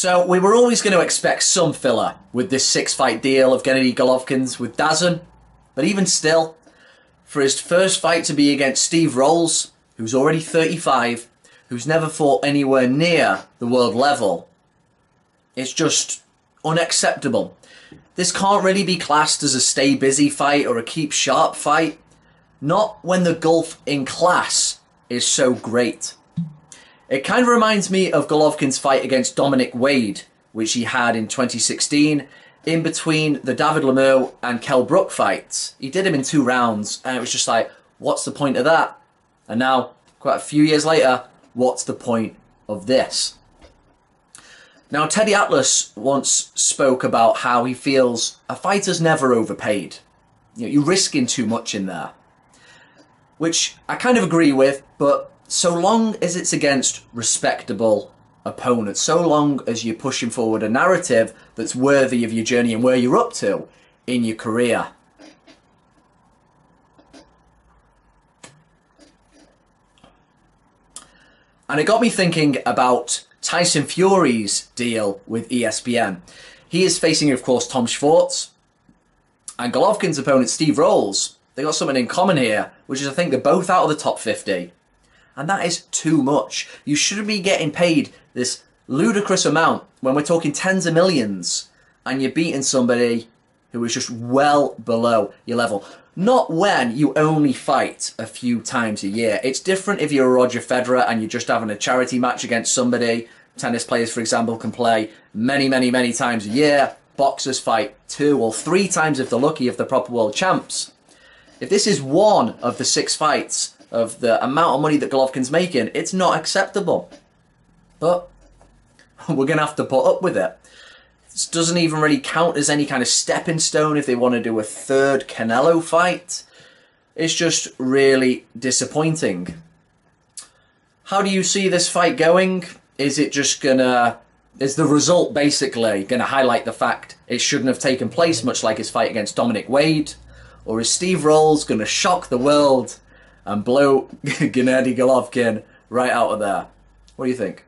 So we were always going to expect some filler with this 6-fight deal of Gennady Golovkin's with DAZN, but even still, for his first fight to be against Steve Rolls, who's already 35, who's never fought anywhere near the world level, it's just unacceptable. This can't really be classed as a stay busy fight or a keep sharp fight, not when the gulf in class is so great. It kind of reminds me of Golovkin's fight against Dominic Wade, which he had in 2016, in between the David Lemieux and Kell Brook fights. He did him in 2 rounds, and it was just like, what's the point of that? And now, quite a few years later, what's the point of this? Now, Teddy Atlas once spoke about how he feels a fighter's never overpaid. You're risking too much in there. Which I kind of agree with, but so long as it's against respectable opponents, so long as you're pushing forward a narrative that's worthy of your journey and where you're up to in your career. And it got me thinking about Tyson Fury's deal with ESPN. He is facing, of course, Tom Schwartz, and Golovkin's opponent, Steve Rolls. They got something in common here, which is I think they're both out of the top 50. And that is too much. You shouldn't be getting paid this ludicrous amount when we're talking tens of millions and you're beating somebody who is just well below your level. Not when you only fight a few times a year. It's different if you're a Roger Federer and you're just having a charity match against somebody. Tennis players, for example, can play many times a year. Boxers fight 2 or 3 times if they're lucky, if they're proper world champs. If this is one of the 6 fights of the amount of money that Golovkin's making, it's not acceptable. But we're going to have to put up with it. This doesn't even really count as any kind of stepping stone if they want to do a 3rd Canelo fight. It's just really disappointing. How do you see this fight going? Is it just gonna... Is the result basically going to highlight the fact it shouldn't have taken place, much like his fight against Dominic Wade? Or is Steve Rolls going to shock the world and blow Gennady Golovkin right out of there? What do you think?